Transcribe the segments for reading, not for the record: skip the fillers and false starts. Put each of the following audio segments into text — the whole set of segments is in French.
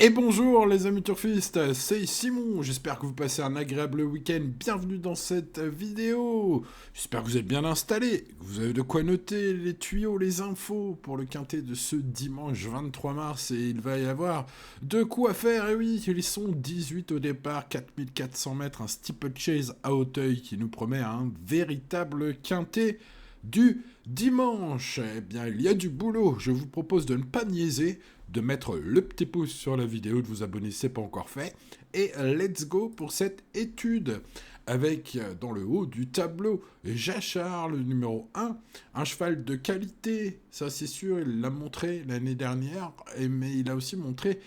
Et bonjour les amis turfistes, c'est Simon, j'espère que vous passez un agréable week-end, bienvenue dans cette vidéo. J'espère que vous êtes bien installés, que vous avez de quoi noter les tuyaux, les infos pour le quintet de ce dimanche 23 mars et il va y avoir de quoi faire, et oui, ils sont 18 au départ, 4400 mètres, un steeplechase à Hauteuil qui nous promet un véritable quintet du dimanche. Eh bien, il y a du boulot. Je vous propose de ne pas niaiser, de mettre le petit pouce sur la vidéo, de vous abonner si ce n'est pas encore fait. Et let's go pour cette étude. Avec, dans le haut du tableau, Jachard, le numéro 1, un cheval de qualité, ça c'est sûr, il l'a montré l'année dernière, mais il a aussi montré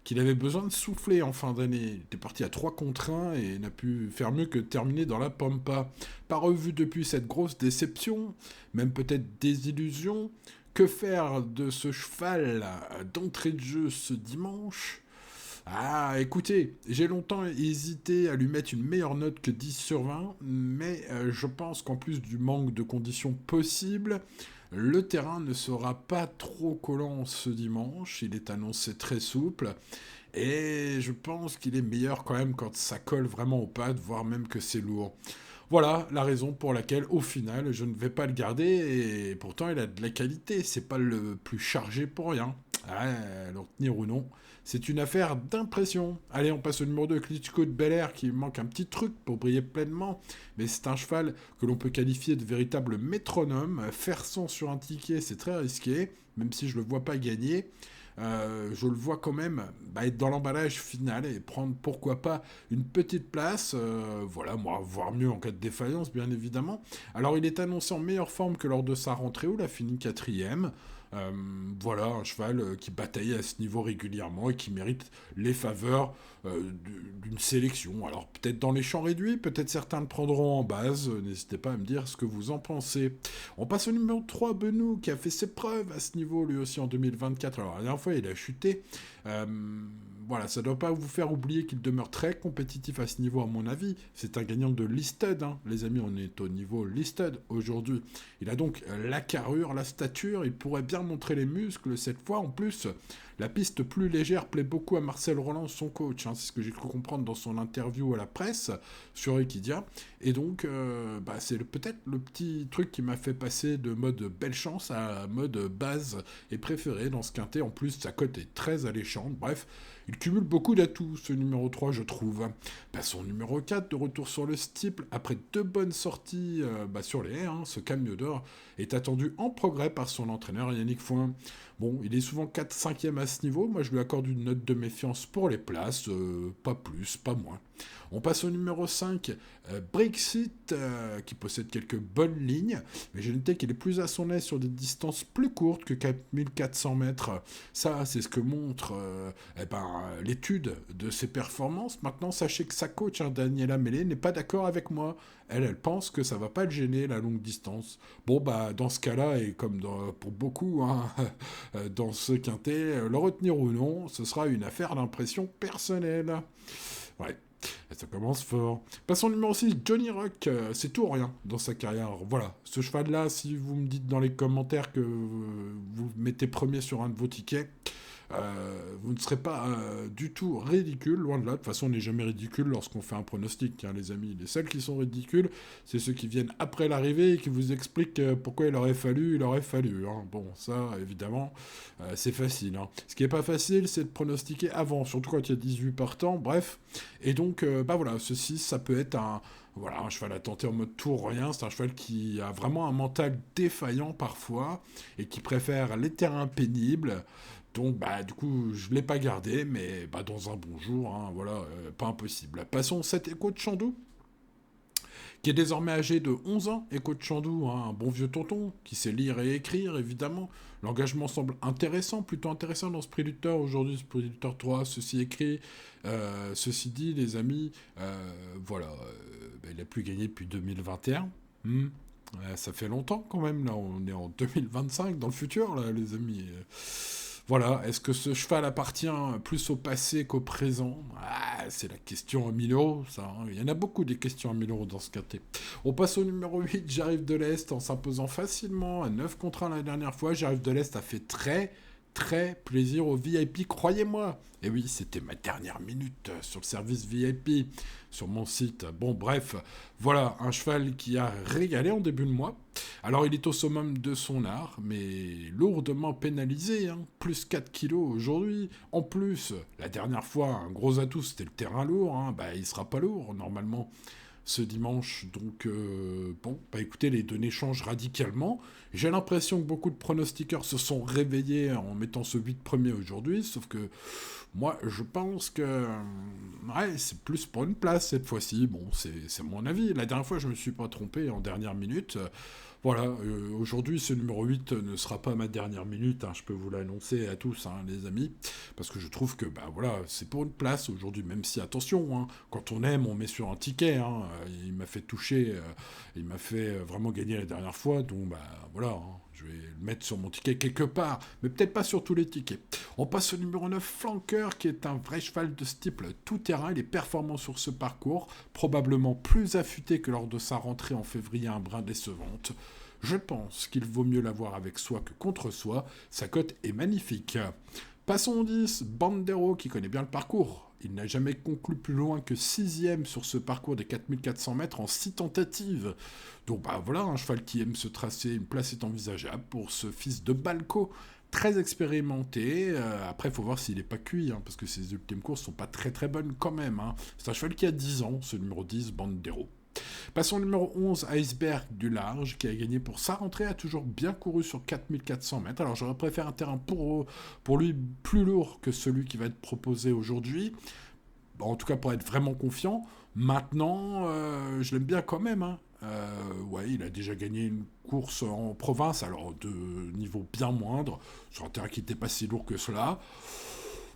qu'il avait besoin de souffler en fin d'année. Il était parti à 3 contre 1 et n'a pu faire mieux que terminer dans la pampa. Pas revu depuis cette grosse déception, même peut-être désillusion. Que faire de ce cheval d'entrée de jeu ce dimanche? Ah, écoutez, j'ai longtemps hésité à lui mettre une meilleure note que 10 sur 20, mais je pense qu'en plus du manque de conditions possibles, le terrain ne sera pas trop collant ce dimanche, il est annoncé très souple, et je pense qu'il est meilleur quand même quand ça colle vraiment aux pattes, voire même que c'est lourd. Voilà la raison pour laquelle, au final, je ne vais pas le garder, et pourtant il a de la qualité, c'est pas le plus chargé pour rien. Ouais, le retenir ou non, c'est une affaire d'impression. Allez, on passe au numéro 2, Klitschko de Bel Air, qui manque un petit truc pour briller pleinement, mais c'est un cheval que l'on peut qualifier de véritable métronome. Faire 100 sur un ticket, c'est très risqué, même si je le vois pas gagner. Je le vois quand même être dans l'emballage final et prendre pourquoi pas une petite place, voilà, moi, voire mieux en cas de défaillance bien évidemment. Alors il est annoncé en meilleure forme que lors de sa rentrée où il a fini quatrième. Euh, voilà, un cheval qui bataille à ce niveau régulièrement et qui mérite les faveurs d'une sélection. Alors peut-être dans les champs réduits, peut-être certains le prendront en base, n'hésitez pas à me dire ce que vous en pensez. On passe au numéro 3, Benou, qui a fait ses preuves à ce niveau lui aussi en 2024. Alors la dernière fois il a chuté. Euh, voilà, ça ne doit pas vous faire oublier qu'il demeure très compétitif à ce niveau à mon avis. C'est un gagnant de listed, hein. Les amis, on est au niveau listed aujourd'hui. Il a donc la carrure, la stature, il pourrait bien montrer les muscles cette fois. En plus, la piste plus légère plaît beaucoup à Marcel Roland, son coach, hein. C'est ce que j'ai cru comprendre dans son interview à la presse sur Equidia. Et donc, c'est peut-être le petit truc qui m'a fait passer de mode belle chance à mode base et préféré dans ce quintet. En plus, sa cote est très alléchante. Bref, il cumule beaucoup d'atouts, ce numéro 3, je trouve. Passons au numéro 4, de retour sur le steeple. Après 2 bonnes sorties sur les haies, hein, ce camion d'or est attendu en progrès par son entraîneur Yannick Foin. Bon, il est souvent 4-5e à ce niveau. Moi, je lui accorde une note de méfiance pour les places. Pas plus, pas moins. On passe au numéro 5, Brexit, qui possède quelques bonnes lignes, mais j'ai noté qu'il est plus à son aise sur des distances plus courtes que 4400 mètres. Ça, c'est ce que montre l'étude de ses performances. Maintenant, sachez que sa coach, hein, Daniela Mellet, n'est pas d'accord avec moi. Elle pense que ça va pas le gêner, la longue distance. Bon, dans ce cas-là, et comme pour beaucoup, hein, dans ce quintet, le retenir ou non, ce sera une affaire d'impression personnelle. Ouais. Ça commence fort. Passons au numéro 6, Johnny Rock, c'est tout ou rien dans sa carrière. Voilà, ce cheval-là, si vous me dites dans les commentaires que vous mettez premier sur un de vos tickets, vous ne serez pas du tout ridicule, loin de là. De toute façon, on n'est jamais ridicule lorsqu'on fait un pronostic, hein, les amis. Les seuls qui sont ridicules, c'est ceux qui viennent après l'arrivée et qui vous expliquent pourquoi il aurait fallu. Hein. Bon, ça, évidemment, c'est facile. Hein. Ce qui n'est pas facile, c'est de pronostiquer avant, surtout quand il y a 18 partants, bref. Et donc, voilà, ceci, ça peut être un cheval à tenter en mode tour rien. C'est un cheval qui a vraiment un mental défaillant parfois et qui préfère les terrains pénibles. Donc, du coup, je ne l'ai pas gardé, mais dans un bon jour, hein, voilà, pas impossible. Passons au 7 Écho de Chandou, qui est désormais âgé de 11 ans. Écho de Chandou, hein, un bon vieux tonton, qui sait lire et écrire, évidemment. L'engagement semble intéressant, plutôt intéressant dans ce prélucteur. Aujourd'hui, ce prélucteur 3, ceci écrit, ceci dit, les amis, il n'a plus gagné depuis 2021. Ça fait longtemps quand même, là, on est en 2025, dans le futur, là, les amis. Voilà, est-ce que ce cheval appartient plus au passé qu'au présent? C'est la question à 1000 euros, ça. Hein. Il y en a beaucoup des questions à 1000 euros dans ce quintet. On passe au numéro 8, J'arrive de l'Est, en s'imposant facilement à 9 contre 1 la dernière fois. J'arrive de l'Est a fait très, très plaisir aux VIP, croyez-moi. Et oui, c'était ma dernière minute sur le service VIP, sur mon site. Bon, bref, voilà, un cheval qui a régalé en début de mois. Alors, il est au summum de son art, mais lourdement pénalisé, hein. Plus 4 kilos aujourd'hui. En plus, la dernière fois, un gros atout, c'était le terrain lourd, hein. Bah, il sera pas lourd, normalement, ce dimanche. Donc, bon, bah écoutez, les données changent radicalement. J'ai l'impression que beaucoup de pronostiqueurs se sont réveillés en mettant ce 8 premier aujourd'hui, sauf que moi, je pense que ouais, c'est plus pour une place cette fois-ci. Bon, c'est mon avis. La dernière fois, je me suis pas trompé en dernière minute. Voilà, aujourd'hui, ce numéro 8 ne sera pas ma dernière minute, hein, je peux vous l'annoncer à tous, hein, les amis, parce que je trouve que, bah voilà, c'est pour une place aujourd'hui, même si, attention, hein, quand on aime, on met sur un ticket, hein, il m'a fait toucher, il m'a fait vraiment gagner la dernière fois, donc, bah voilà, hein, je vais le mettre sur mon ticket quelque part, mais peut-être pas sur tous les tickets. On passe au numéro 9, Flanker, qui est un vrai cheval de style tout-terrain, il est performant sur ce parcours, probablement plus affûté que lors de sa rentrée en février un brin décevante. Je pense qu'il vaut mieux l'avoir avec soi que contre soi, sa cote est magnifique. Passons au 10, Bandero qui connaît bien le parcours. Il n'a jamais conclu plus loin que 6ème sur ce parcours des 4400 mètres en 6 tentatives. Donc bah voilà, un cheval qui aime se tracer, une place est envisageable pour ce fils de Balco, très expérimenté. Après, il faut voir s'il n'est pas cuit, hein, parce que ses ultimes courses sont pas très très bonnes quand même, hein. C'est un cheval qui a 10 ans, ce numéro 10, Bandero. Passons au numéro 11, Iceberg du large, qui a gagné pour sa rentrée, a toujours bien couru sur 4400 mètres. Alors j'aurais préféré un terrain pour lui plus lourd que celui qui va être proposé aujourd'hui. En tout cas pour être vraiment confiant. Maintenant, je l'aime bien quand même, hein. Ouais, il a déjà gagné une course en province, alors de niveau bien moindre, sur un terrain qui n'était pas si lourd que cela.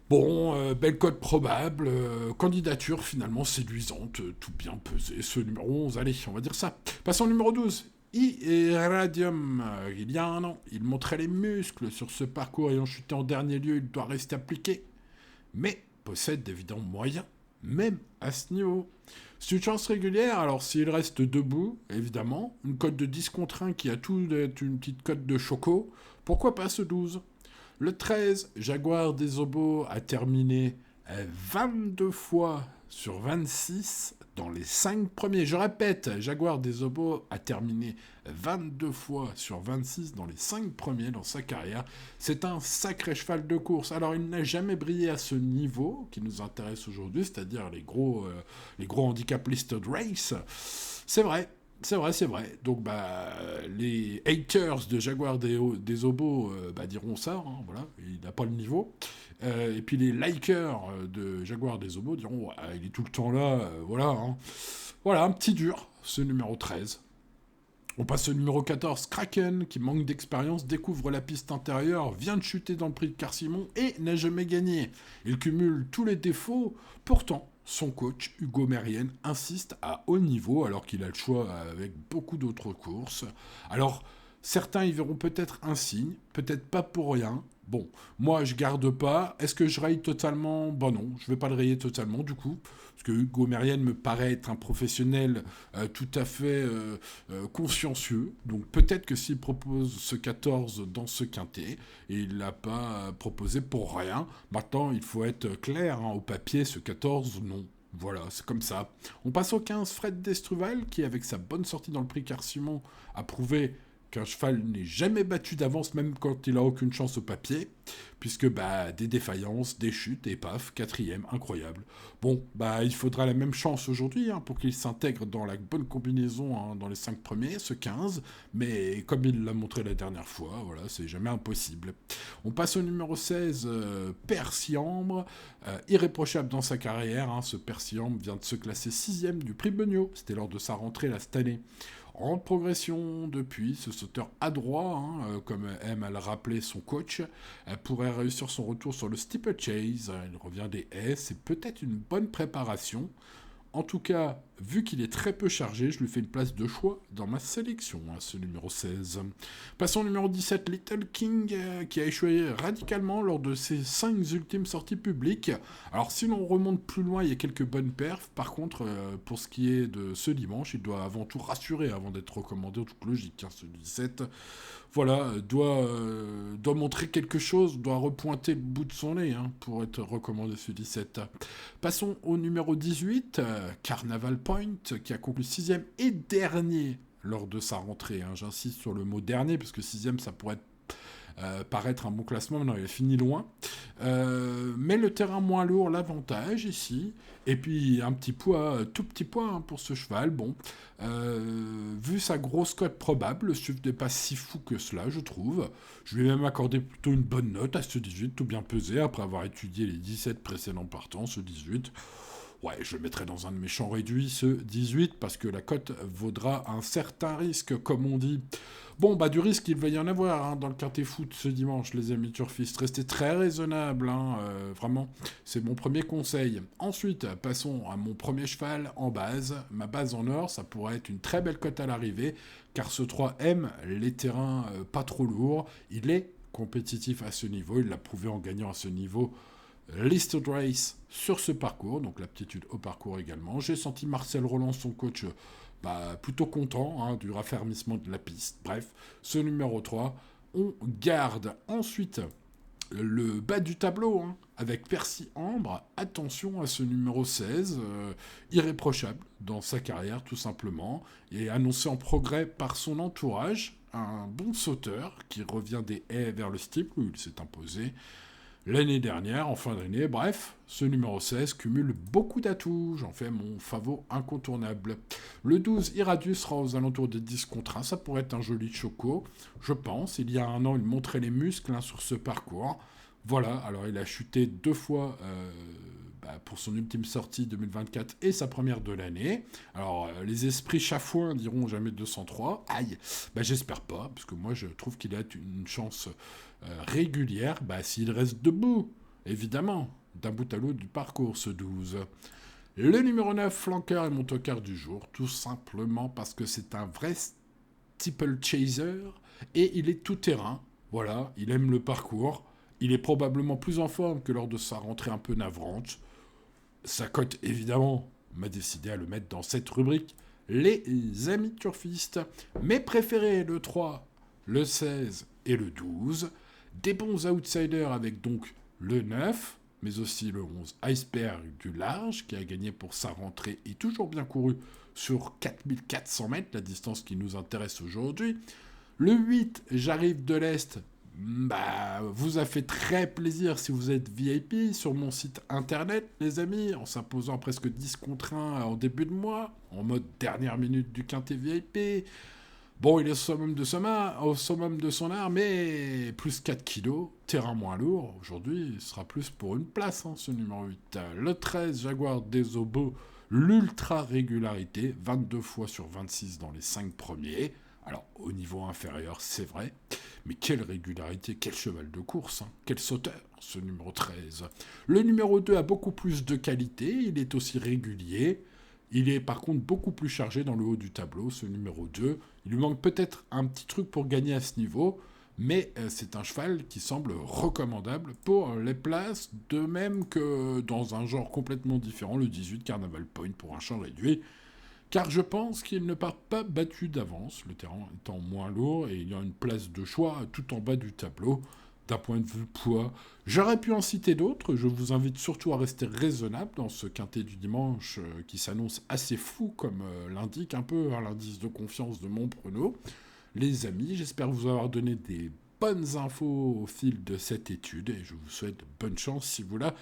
Bon, belle cote probable, candidature finalement séduisante, tout bien pesé, ce numéro 11, allez, on va dire ça. Passons au numéro 12, Irradium. Il y a un an, il montrait les muscles sur ce parcours ayant chuté en dernier lieu, il doit rester appliqué, mais possède d'évidents moyens, même à ce niveau. C'est une chance régulière, alors s'il reste debout, évidemment, une cote de 10 contre 1 qui a tout d'être une petite cote de choco, pourquoi pas ce 12? Le 13, Jaguar des Obos a terminé 22 fois sur 26 dans les 5 premiers. Je répète, Jaguar des Obos a terminé 22 fois sur 26 dans les 5 premiers dans sa carrière. C'est un sacré cheval de course. Alors, il n'a jamais brillé à ce niveau qui nous intéresse aujourd'hui, c'est-à-dire les gros handicap listed race. C'est vrai. C'est vrai, c'est vrai. Donc, bah, les haters de Jaguar des Obos diront ça, hein, voilà, il n'a pas le niveau. Et puis les likers de Jaguar des Obos diront, ouais, il est tout le temps là, voilà. Hein. Voilà, un petit dur, ce numéro 13. On passe au numéro 14, Kraken, qui manque d'expérience, découvre la piste intérieure, vient de chuter dans le prix de Car-Simon et n'a jamais gagné. Il cumule tous les défauts, pourtant, son coach, Hugo Mérienne, insiste à haut niveau, alors qu'il a le choix avec beaucoup d'autres courses. Alors, certains y verront peut-être un signe, peut-être pas pour rien. Bon, moi je garde pas. Est-ce que je raye totalement? Bon non, je vais pas le rayer totalement du coup. Parce que Hugo Mérienne me paraît être un professionnel tout à fait consciencieux. Donc peut-être que s'il propose ce 14 dans ce quintet, il l'a pas proposé pour rien. Maintenant, il faut être clair, hein, au papier, ce 14, non. Voilà, c'est comme ça. On passe au 15, Fred Destruval, qui avec sa bonne sortie dans le prix Car-Simon a prouvé qu'un cheval n'est jamais battu d'avance, même quand il a aucune chance au papier, puisque bah des défaillances, des chutes, et paf, 4ème, incroyable. Bon, bah il faudra la même chance aujourd'hui hein, pour qu'il s'intègre dans la bonne combinaison hein, dans les 5 premiers, ce 15, mais comme il l'a montré la dernière fois, voilà, c'est jamais impossible. On passe au numéro 16, Persiambre, irréprochable dans sa carrière, hein, ce Persiambre vient de se classer 6ème du prix Beugnot, c'était lors de sa rentrée là, cette année. En progression depuis, ce sauteur adroit, hein, comme aime à le rappeler son coach, pourrait réussir son retour sur le steeplechase. Il revient des haies, c'est peut-être une bonne préparation. En tout cas, vu qu'il est très peu chargé, je lui fais une place de choix dans ma sélection, hein, ce numéro 16. Passons au numéro 17, Little King, qui a échoué radicalement lors de ses 5 ultimes sorties publiques. Alors si l'on remonte plus loin, il y a quelques bonnes perfs. Par contre, pour ce qui est de ce dimanche, il doit avant tout rassurer avant d'être recommandé en toute logique, hein, ce 17. Voilà, doit montrer quelque chose, doit repointer le bout de son nez, hein, pour être recommandé ce 17. Passons au numéro 18, Carnaval Point, qui a conclu 6e et dernier lors de sa rentrée, hein. J'insiste sur le mot dernier, parce que 6e, ça pourrait paraître un bon classement, mais non, il a fini loin. Mais le terrain moins lourd, l'avantage ici. Et puis un petit poids, tout petit poids, hein, pour ce cheval. Bon, vu sa grosse cote probable, le suivre n'est pas si fou que cela, je trouve. Je vais même accorder plutôt une bonne note à ce 18, tout bien pesé, après avoir étudié les 17 précédents partants, ce 18. Ouais, je le mettrai dans un de mes champs réduits, ce 18, parce que la cote vaudra un certain risque, comme on dit. Bon, bah du risque, il va y en avoir, hein, dans le quintet foot ce dimanche, les amis turfistes. Restez très raisonnables, hein, vraiment, c'est mon premier conseil. Ensuite, passons à mon premier cheval en base. Ma base en or, ça pourrait être une très belle cote à l'arrivée, car ce 3 aime les terrains pas trop lourds. Il est compétitif à ce niveau, il l'a prouvé en gagnant à ce niveau Listed Race sur ce parcours, donc l'aptitude au parcours également. J'ai senti Marcel Roland, son coach, plutôt content, hein, du raffermissement de la piste. Bref, ce numéro 3, on garde. Ensuite, le bas du tableau, hein, avec Percy Ambre. Attention à ce numéro 16, irréprochable dans sa carrière tout simplement, et annoncé en progrès par son entourage. Un bon sauteur qui revient des haies vers le steeple où il s'est imposé l'année dernière, en fin d'année. Bref, ce numéro 16 cumule beaucoup d'atouts. J'en fais mon favori incontournable. Le 12, Iradius, sera aux alentours des 10 contre 1. Ça pourrait être un joli choco, je pense. Il y a un an, il montrait les muscles, hein, sur ce parcours. Voilà, alors il a chuté 2 fois pour son ultime sortie 2024 et sa première de l'année. Alors, les esprits chafouins diront jamais 203. Aïe, j'espère pas, parce que moi je trouve qu'il a une chance régulière, s'il reste debout, évidemment, d'un bout à l'autre du parcours, ce 12. Le numéro 9, flanqueur, est mon tocard du jour, tout simplement parce que c'est un vrai steeple chaser, et il est tout terrain. Voilà, il aime le parcours, il est probablement plus en forme que lors de sa rentrée un peu navrante. Sa cote, évidemment, m'a décidé à le mettre dans cette rubrique. Les amis turfistes. Mes préférés, le 3, le 16 et le 12. Des bons outsiders avec donc le 9, mais aussi le 11, Iceberg du large, qui a gagné pour sa rentrée et toujours bien couru sur 4400 mètres, la distance qui nous intéresse aujourd'hui. Le 8, J'arrive de l'Est, vous a fait très plaisir si vous êtes VIP sur mon site internet, les amis, en s'imposant presque 10 contre 1 en début de mois, en mode dernière minute du quintet VIP. Bon, il est au summum de son art, mais plus 4 kilos, terrain moins lourd. Aujourd'hui, il sera plus pour une place, hein, ce numéro 8. Le 13, Jaguar des Obos, l'ultra régularité, 22 fois sur 26 dans les 5 premiers. Alors, au niveau inférieur, c'est vrai, mais quelle régularité, quel cheval de course, hein, quel sauteur, ce numéro 13. Le numéro 2 a beaucoup plus de qualité, il est aussi régulier. Il est par contre beaucoup plus chargé dans le haut du tableau, ce numéro 2. Il lui manque peut-être un petit truc pour gagner à ce niveau, mais c'est un cheval qui semble recommandable pour les places, de même que dans un genre complètement différent, le 18 Carnaval Point pour un champ réduit. Car je pense qu'il ne part pas battu d'avance, le terrain étant moins lourd, et il y a une place de choix tout en bas du tableau. D'un point de vue poids, j'aurais pu en citer d'autres. Je vous invite surtout à rester raisonnable dans ce quintet du dimanche qui s'annonce assez fou, comme l'indique un peu, hein, l'indice de confiance de mon prono. Les amis, j'espère vous avoir donné des bonnes infos au fil de cette étude et je vous souhaite bonne chance si vous la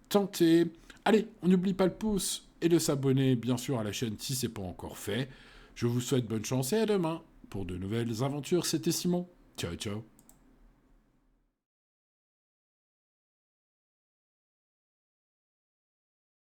tentez. Allez, on n'oublie pas le pouce et de s'abonner bien sûr à la chaîne si ce n'est pas encore fait. Je vous souhaite bonne chance et à demain pour de nouvelles aventures. C'était Simon. Ciao, ciao.